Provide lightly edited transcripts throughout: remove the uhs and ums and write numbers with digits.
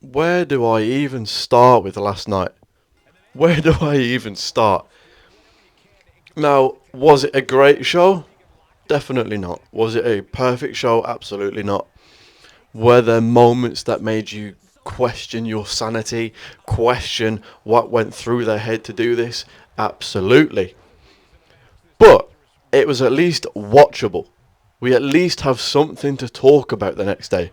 Where do I even start with last night? Where do I even start? Now, was it a great show? Definitely not. Was it a perfect show? Absolutely not. Were there moments that made you question your sanity, question what went through their head to do this? Absolutely. But it was at least watchable. We at least have something to talk about the next day.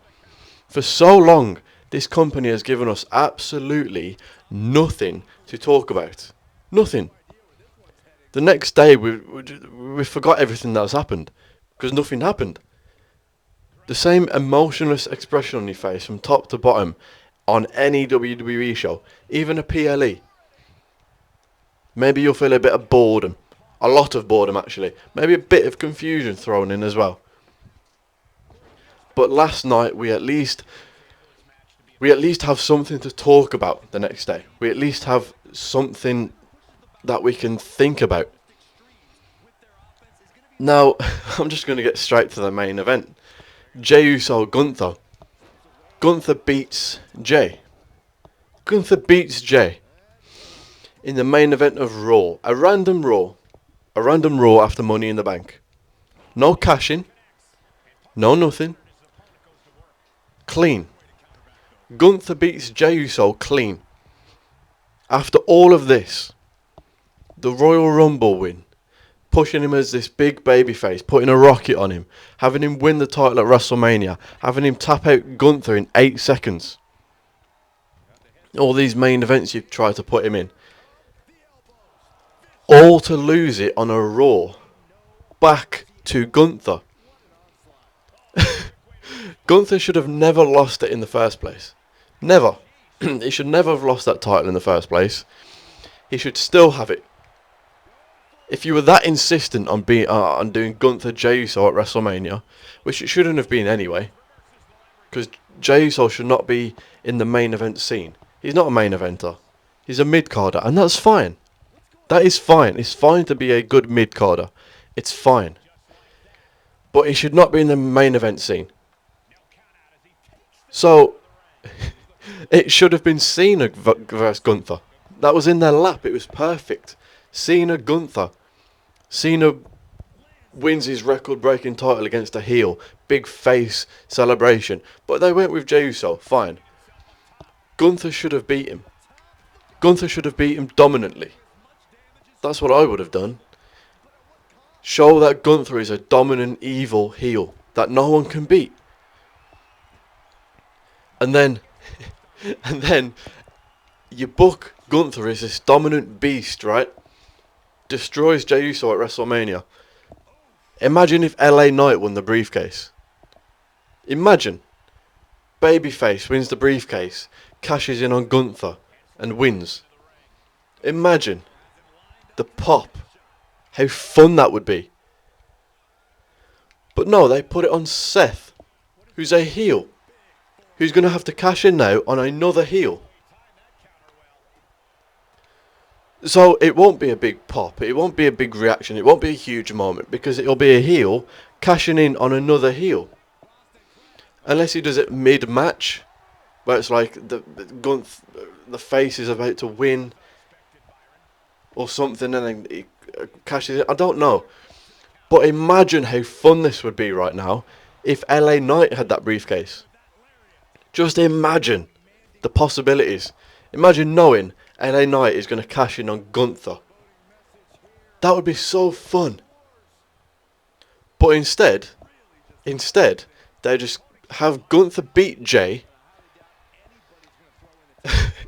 For so long, this company has given us absolutely nothing to talk about. Nothing. The next day, we forgot everything that has happened because nothing happened. The same emotionless expression on your face from top to bottom on any WWE show, even a PLE. Maybe you'll feel a bit of boredom. A lot of boredom, actually. Maybe a bit of confusion thrown in as well. But last night, we at least have something to talk about the next day. We at least have something that we can think about. Now, I'm just going to get straight to the main event. Jey Uso Gunther. Gunther beats Jey. Gunther beats Jey in the main event of Raw. A random Raw. A random Raw after Money in the Bank. No cashing. No nothing. Clean. Gunther beats Jey Uso clean. After all of this, the Royal Rumble win, pushing him as this big babyface, putting a rocket on him, having him win the title at WrestleMania, having him tap out Gunther in 8 seconds. All these main events you've tried to put him in. All to lose it on a Raw. Back to Gunther. Gunther should have never lost it in the first place. Never. He should never have lost that title in the first place. He should still have it. If you were that insistent on doing Gunther Jey Uso at WrestleMania, which it shouldn't have been anyway, because Jey Uso should not be in the main event scene. He's not a main eventer. He's a mid-carder, and that's fine. That is fine. It's fine to be a good mid-carder. It's fine. But he should not be in the main event scene. So, it should have been Cena versus Gunther. That was in their lap. It was perfect. Cena Gunther. Cena wins his record-breaking title against a heel. Big face celebration. But they went with Jey Uso. Fine. Gunther should have beat him. Gunther should have beat him dominantly. That's what I would have done. Show that Gunther is a dominant, evil heel that no one can beat. And then you book Gunther as this dominant beast, right? Destroys Jey Uso at WrestleMania. Imagine if LA Knight won the briefcase. Imagine. Babyface wins the briefcase, cashes in on Gunther, and wins. Imagine. The pop. How fun that would be. But no, they put it on Seth, who's a heel, who's going to have to cash in now on another heel. So it won't be a big pop, it won't be a big reaction, it won't be a huge moment, because it'll be a heel cashing in on another heel. Unless he does it mid-match, where it's like the face is about to win, or something, and then he cashes in. I don't know. But imagine how fun this would be right now if LA Knight had that briefcase. Just imagine the possibilities. Imagine knowing LA Knight is going to cash in on Gunther. That would be so fun. But instead, they just have Gunther beat Jey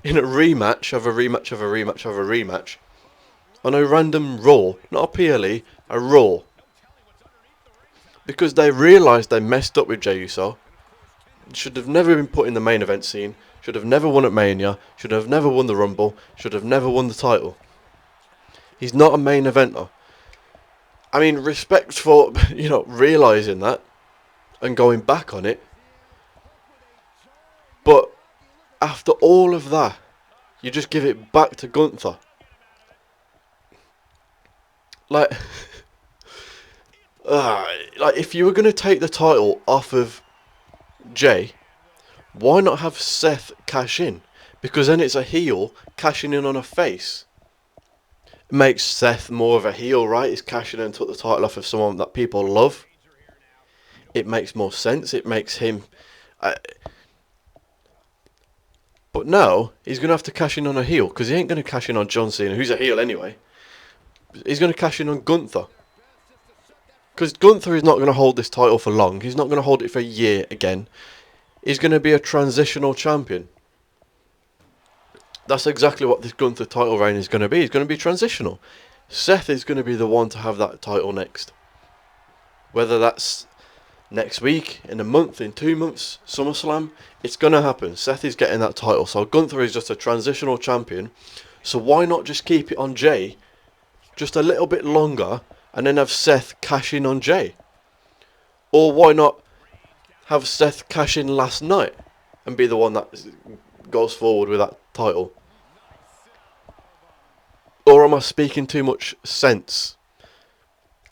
in a rematch of a rematch of a rematch of a rematch on a random Raw, not a PLE, a Raw. Because they realised they messed up with Jey Uso. Should have never been put in the main event scene. Should have never won at Mania. Should have never won the Rumble. Should have never won the title. He's not a main eventer. I mean, respect for, realising that and going back on it. But after all of that, you just give it back to Gunther. Like if you were going to take the title off of Jey, Why not have Seth cash in? Because then it's a heel cashing in on a face. It makes Seth more of a heel, right? He's cashing in and took the title off of someone that people love. It makes more sense. It makes him... but now, he's going to have to cash in on a heel, because he ain't going to cash in on John Cena, who's a heel anyway. He's going to cash in on Gunther. Because Gunther is not going to hold this title for long. He's not going to hold it for a year again. He's going to be a transitional champion. That's exactly what this Gunther title reign is going to be. It's going to be transitional. Seth is going to be the one to have that title next. Whether that's next week, in a month, in 2 months, SummerSlam, it's going to happen. Seth is getting that title. So Gunther is just a transitional champion. So why not just keep it on Jay just a little bit longer and then have Seth cash in on Jay? Or why not have Seth cash in last night and be the one that goes forward with that title? Or am I speaking too much sense?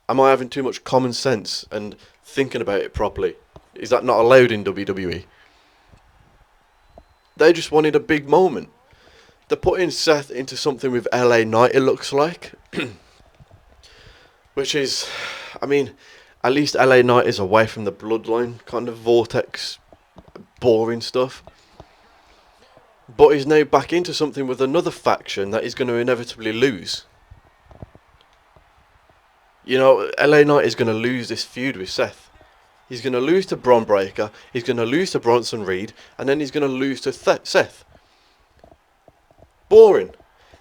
Am I having too much common sense and thinking about it properly? Is that not allowed in WWE? They just wanted a big moment. They're putting Seth into something with LA Knight, it looks like. Which is, I mean, at least LA Knight is away from the bloodline kind of vortex, boring stuff. But he's now back into something with another faction that he's going to inevitably lose. You know, LA Knight is going to lose this feud with Seth. He's going to lose to Bron Breakker, he's going to lose to Bronson Reed, and then he's going to lose to Seth. Boring.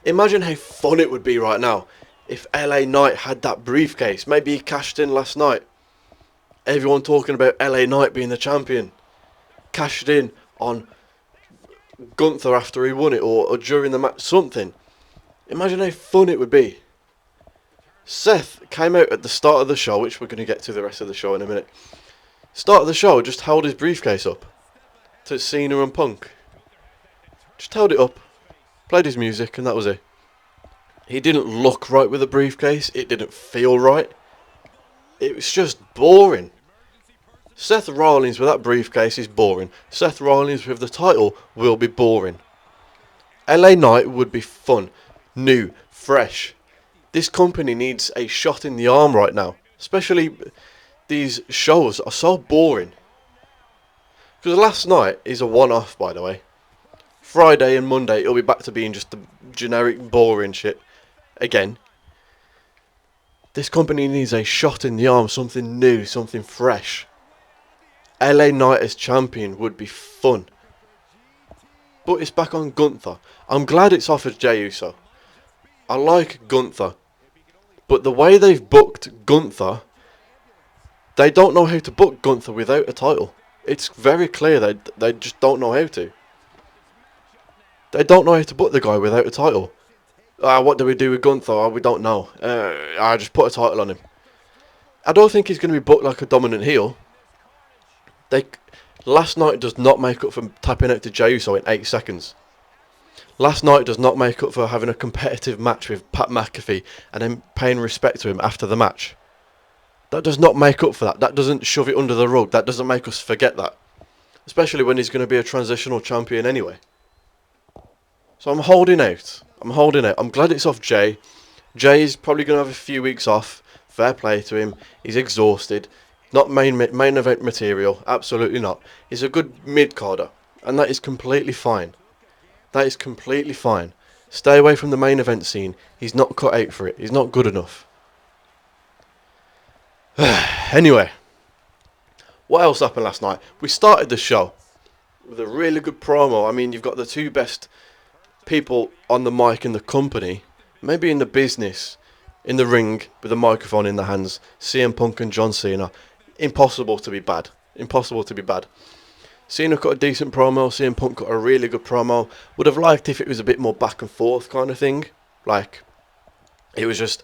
Imagine how fun it would be right now if LA Knight had that briefcase. Maybe he cashed in last night. Everyone talking about LA Knight being the champion. Cashed in on Gunther after he won it, or during the match, something. Imagine how fun it would be. Seth came out at the start of the show, which we're going to get to the rest of the show in a minute. Start of the show, just held his briefcase up to Cena and Punk. Just held it up, played his music, and that was it. He didn't look right with the briefcase. It didn't feel right. It was just boring. Seth Rollins with that briefcase is boring. Seth Rollins with the title will be boring. LA Knight would be fun, new, fresh. This company needs a shot in the arm right now. Especially these shows are so boring. Because last night is a one-off, by the way. Friday and Monday it'll be back to being just the generic boring shit again. This company needs a shot in the arm, something new, something fresh. LA Knight as champion would be fun. But it's back on Gunther. I'm glad it's offered Jey Uso. I like Gunther. But the way they've booked Gunther, they don't know how to book Gunther without a title. It's very clear they just don't know how to. They don't know how to book the guy without a title. What do we do with Gunther? We don't know. I just put a title on him. I don't think he's going to be booked like a dominant heel. Last night does not make up for tapping out to Jey Uso in 8 seconds. Last night does not make up for having a competitive match with Pat McAfee and then paying respect to him after the match. That does not make up for that. That doesn't shove it under the rug. That doesn't make us forget that. Especially when he's going to be a transitional champion anyway. So I'm holding out. I'm glad it's off Jay. Jay is probably going to have a few weeks off. Fair play to him. He's exhausted. Not main event material. Absolutely not. He's a good mid-carder. And that is completely fine. That is completely fine. Stay away from the main event scene. He's not cut out for it. He's not good enough. Anyway. What else happened last night? We started the show with a really good promo. I mean, you've got the two best people on the mic in the company, maybe in the business, in the ring with a microphone in their hands. CM Punk and John Cena. Impossible to be bad. Impossible to be bad. Cena got a decent promo. CM Punk got a really good promo. Would have liked if it was a bit more back and forth kind of thing. Like, it was just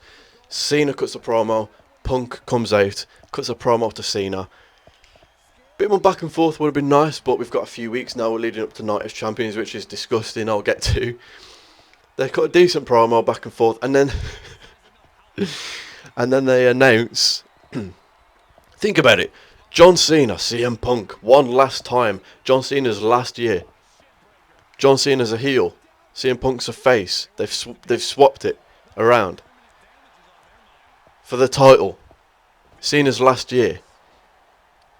Cena cuts a promo, Punk comes out, cuts a promo to Cena. Bit more back and forth would have been nice, but we've got a few weeks now leading up to Night of Champions, which is disgusting. I'll get to. They cut a decent promo back and forth, and then and then they announce. Think about it. John Cena, CM Punk, one last time. John Cena's last year. John Cena's a heel. CM Punk's a face. They've swapped it around for the title. Cena's last year.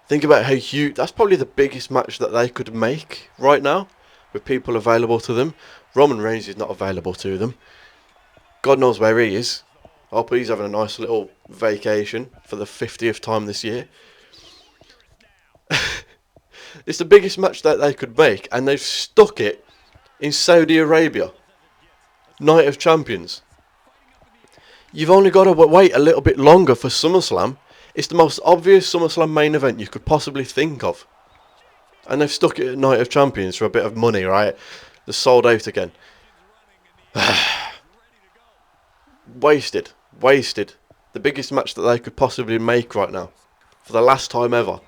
Think about how huge. That's probably the biggest match that they could make right now, with people available to them. Roman Reigns is not available to them. God knows where he is. I hope he's having a nice little vacation for the 50th time this year. It's the biggest match that they could make, and they've stuck it in Saudi Arabia. Night of Champions. You've only got to wait a little bit longer for SummerSlam. It's the most obvious SummerSlam main event you could possibly think of. And they've stuck it at Night of Champions for a bit of money, right? They're sold out again. Wasted. The biggest match that they could possibly make right now. For the last time ever.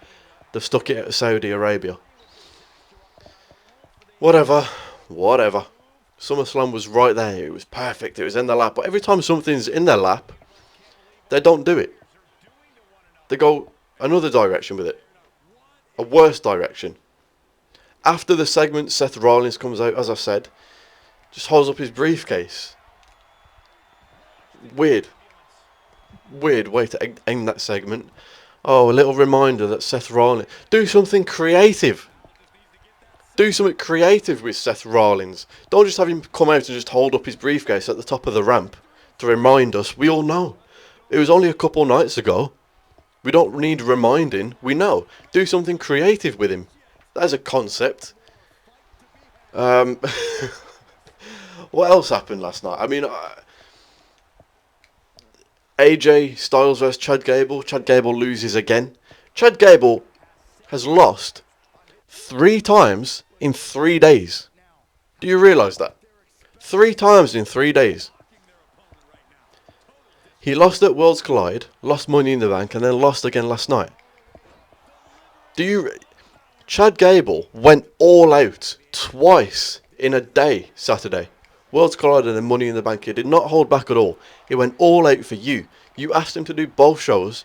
They've stuck it at Saudi Arabia. Whatever. SummerSlam was right there. It was perfect. It was in their lap. But every time something's in their lap, they don't do it. They go another direction with it. A worse direction. After the segment, Seth Rollins comes out, as I said. Just holds up his briefcase. Weird way to end that segment. Oh, a little reminder that Seth Rollins... Do something creative. Do something creative with Seth Rollins. Don't just have him come out and just hold up his briefcase at the top of the ramp to remind us. We all know. It was only a couple nights ago. We don't need reminding. We know. Do something creative with him. That's a concept. What else happened last night? I mean... AJ Styles vs Chad Gable. Chad Gable loses again. Chad Gable has lost 3 times in 3 days. Do you realise that? 3 times in 3 days. He lost at Worlds Collide, lost Money in the Bank, and then lost again last night. Chad Gable went all out twice in a day Saturday. Worlds Collide and then Money in the Bank. He did not hold back at all. He went all out for you. You asked him to do both shows.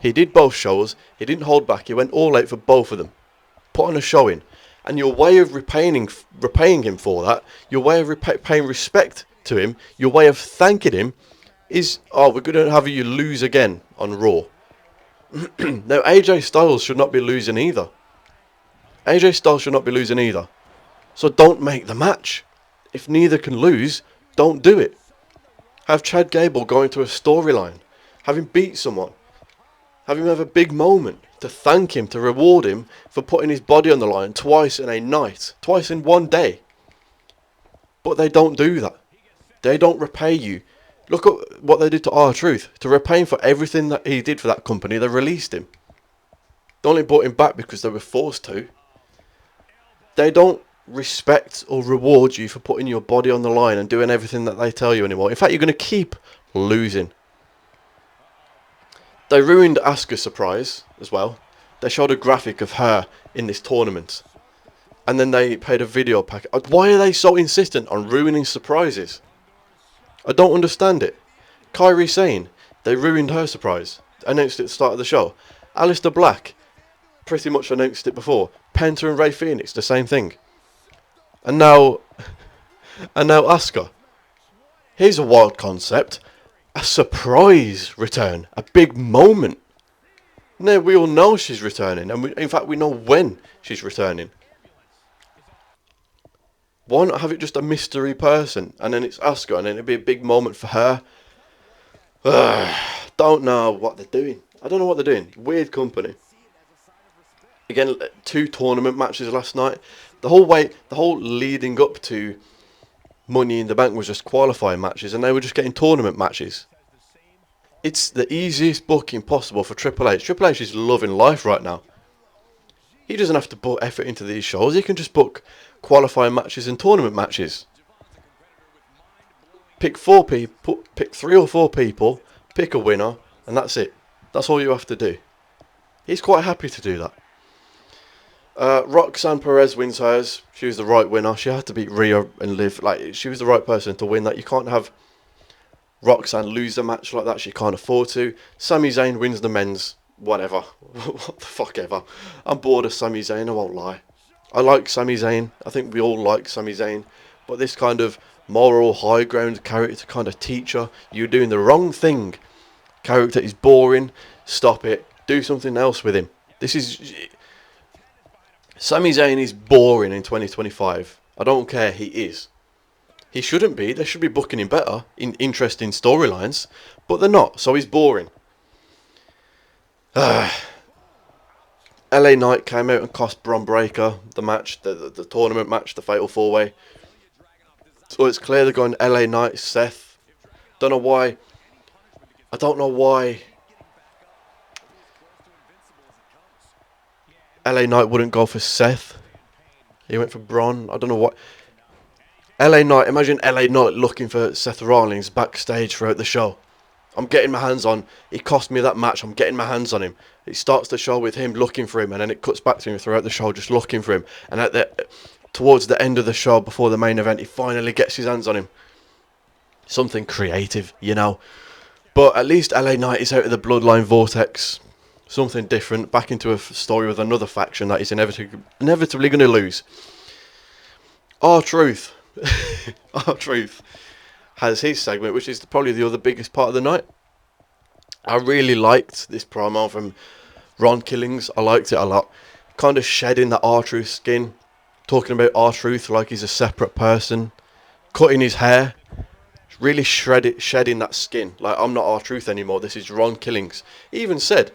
He did both shows. He didn't hold back. He went all out for both of them. Put on a showing. And your way of repaying him for that, your way of paying respect to him, your way of thanking him is, oh, we're going to have you lose again on Raw. Now, AJ Styles should not be losing either. AJ Styles should not be losing either. So don't make the match. If neither can lose, don't do it. Have Chad Gable go into a storyline. Have him beat someone. Have him have a big moment to thank him, to reward him for putting his body on the line twice in a night. Twice in one day. But they don't do that. They don't repay you. Look at what they did to R-Truth. To repay him for everything that he did for that company, they released him. They only brought him back because they were forced to. They don't respect or reward you for putting your body on the line and doing everything that they tell you anymore. In fact, you're going to keep losing. They ruined Asuka's surprise as well. They showed a graphic of her in this tournament. And then they paid a video pack. Why are they so insistent on ruining surprises? I don't understand it. Kairi Sane, they ruined her surprise. Announced it at the start of the show. Aleister Black, pretty much announced it before. Penta and Rey Fenix, the same thing. And now Asuka. Here's a wild concept. A surprise return. A big moment. Now we all know she's returning. And in fact we know when she's returning. Why not have it just a mystery person? And then it's Asuka and then it'd be a big moment for her. Don't know what they're doing. I don't know what they're doing. Weird company. Again, 2 tournament matches last night. The whole leading up to Money in the Bank was just qualifying matches, and they were just getting tournament matches. It's the easiest booking possible for Triple H. Triple H is loving life right now. He doesn't have to put effort into these shows. He can just book qualifying matches and tournament matches. Pick 4 people, pick 3 or 4 people, pick a winner, and that's it. That's all you have to do. He's quite happy to do that. Roxanne Perez wins hers. She was the right winner. She had to beat Rhea and Liv. Like, she was the right person to win that. You can't have Roxanne lose a match like that. She can't afford to. Sami Zayn wins the men's whatever. What the fuck ever. I'm bored of Sami Zayn, I won't lie. I like Sami Zayn. I think we all like Sami Zayn. But this kind of moral high ground character, kind of teacher, you're doing the wrong thing. Character is boring. Stop it. Do something else with him. This is... Sami Zayn is boring in 2025. I don't care, he is. He shouldn't be. They should be booking him better in interesting storylines. But they're not, so he's boring. LA Knight came out and cost Bron Breakker the match, the tournament match, the Fatal 4-Way. So it's clear they're going LA Knight, Seth. Don't know why. I don't know why LA Knight wouldn't go for Seth. He went for Bron. I don't know what. LA Knight, imagine LA Knight looking for Seth Rollins backstage throughout the show. I'm getting my hands on. He cost me that match. I'm getting my hands on him. It starts the show with him looking for him, and then it cuts back to him throughout the show, just looking for him. And towards the end of the show, before the main event, he finally gets his hands on him. Something creative, you know. But at least LA Knight is out of the Bloodline vortex. Something different. Back into a story with another faction that is inevitably going to lose. R-Truth. R-Truth has his segment, which is probably the other biggest part of the night. I really liked this promo from Ron Killings. I liked it a lot. Kind of shedding that R-Truth skin. Talking about R-Truth like he's a separate person. Cutting his hair. Really shedding that skin. Like, I'm not R-Truth anymore. This is Ron Killings. He even said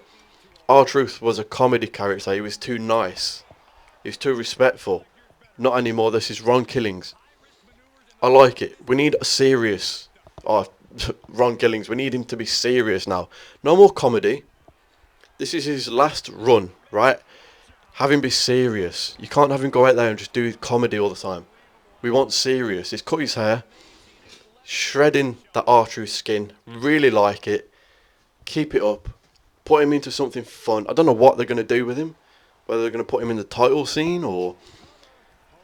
R-Truth was a comedy character. He was too nice. He was too respectful. Not anymore. This is Ron Killings. I like it. We need a serious Ron Killings. We need him to be serious now. No more comedy. This is his last run, right? Have him be serious. You can't have him go out there and just do comedy all the time. We want serious. He's cut his hair. Shredding that R-Truth skin. Really like it. Keep it up. Put him into something fun. I don't know what they're going to do with him. Whether they're going to put him in the title scene or...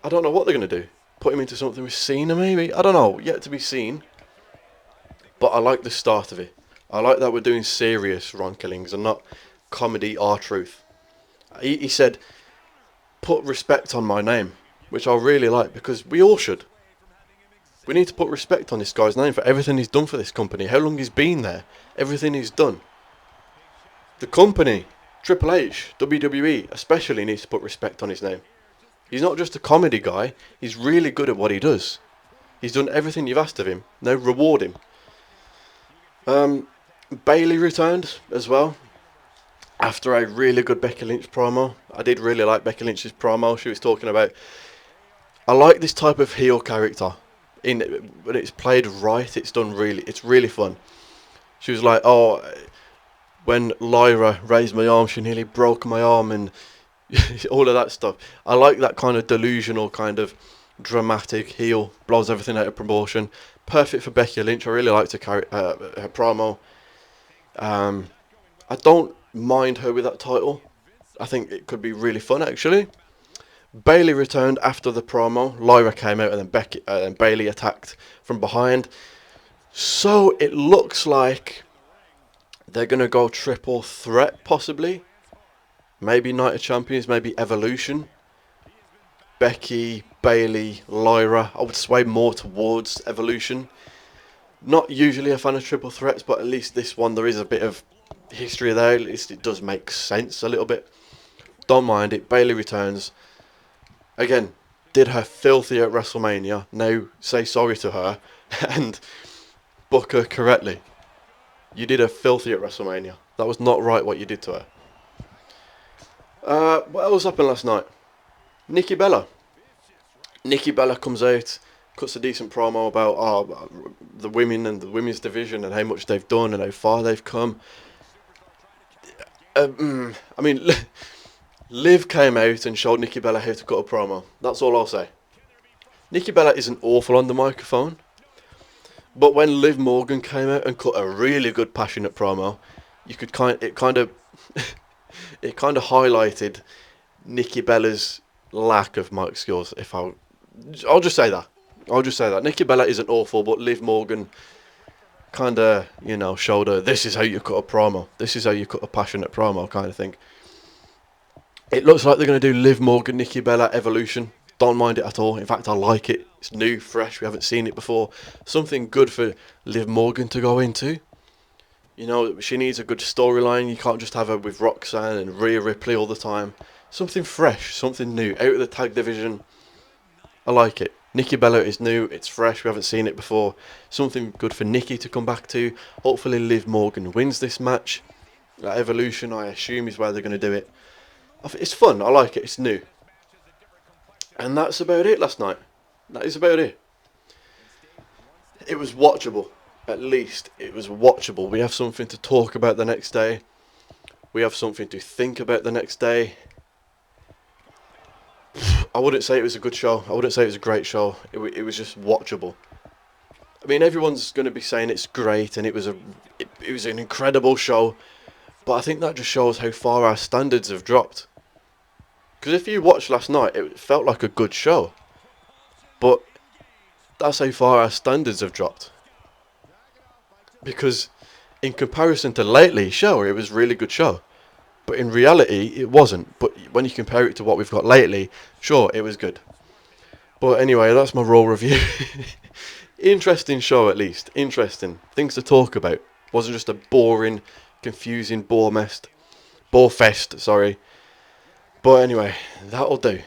I don't know what they're going to do. Put him into something with Cena maybe? I don't know. Yet to be seen. But I like the start of it. I like that we're doing serious Ron Killings and not comedy R-Truth. He said, put respect on my name. Which I really like because we all should. We need to put respect on this guy's name for everything he's done for this company. How long he's been there. Everything he's done. The company, Triple H, WWE, especially needs to put respect on his name. He's not just a comedy guy. He's really good at what he does. He's done everything you've asked of him. Now reward him. Bayley returned as well. After a really good Becky Lynch promo. I did really like Becky Lynch's promo. She was talking about... I like this type of heel character. When it's played right, it's really fun. She was like, oh, when Lyra raised my arm, she nearly broke my arm and all of that stuff. I like that kind of delusional, kind of dramatic heel, blows everything out of proportion. Perfect for Becky Lynch. I really liked her promo. I don't mind her with that title. I think it could be really fun, actually. Bayley returned after the promo. Lyra came out and then Bayley attacked from behind. So it looks like they're going to go triple threat, possibly. Maybe Night of Champions, maybe Evolution. Becky, Bayley, Lyra. I would sway more towards Evolution. Not usually a fan of triple threats, but at least this one, there is a bit of history there. At least it does make sense a little bit. Don't mind it. Bayley returns. Again, did her filthy at WrestleMania. Now say sorry to her and book her correctly. You did her filthy at WrestleMania. That was not right what you did to her. What else happened last night? Nikki Bella. Nikki Bella comes out, cuts a decent promo about the women and the women's division and how much they've done and how far they've come. I mean, Liv came out and showed Nikki Bella how to cut a promo. That's all I'll say. Nikki Bella isn't awful on the microphone. But when Liv Morgan came out and cut a really good passionate promo, you could it kind of highlighted Nikki Bella's lack of mic skills. I'll just say that. Nikki Bella isn't awful, but Liv Morgan, kind of, showed her, this is how you cut a promo. This is how you cut a passionate promo kind of thing. It looks like they're going to do Liv Morgan, Nikki Bella Evolution. Don't mind it at all. In fact, I like it. It's new, fresh. We haven't seen it before. Something good for Liv Morgan to go into. She needs a good storyline. You can't just have her with Roxanne and Rhea Ripley all the time. Something fresh, something new. Out of the tag division. I like it. Nikki Bella is new. It's fresh. We haven't seen it before. Something good for Nikki to come back to. Hopefully Liv Morgan wins this match. Evolution, I assume, is where they're going to do it. It's fun. I like it. It's new. And that's about it last night. That is about it. It was watchable. At least it was watchable. We have something to talk about the next day. We have something to think about the next day. I wouldn't say it was a good show. I wouldn't say it was a great show. It was just watchable. I mean, everyone's going to be saying it's great and it was an incredible show. But I think that just shows how far our standards have dropped. Because if you watched last night, it felt like a good show. But that's how far our standards have dropped. Because in comparison to lately, sure, it was a really good show. But in reality, it wasn't. But when you compare it to what we've got lately, sure, it was good. But anyway, that's my Raw review. Interesting show, at least. Interesting. Things to talk about. Wasn't just a boring, confusing bore fest, sorry. But anyway, that'll do.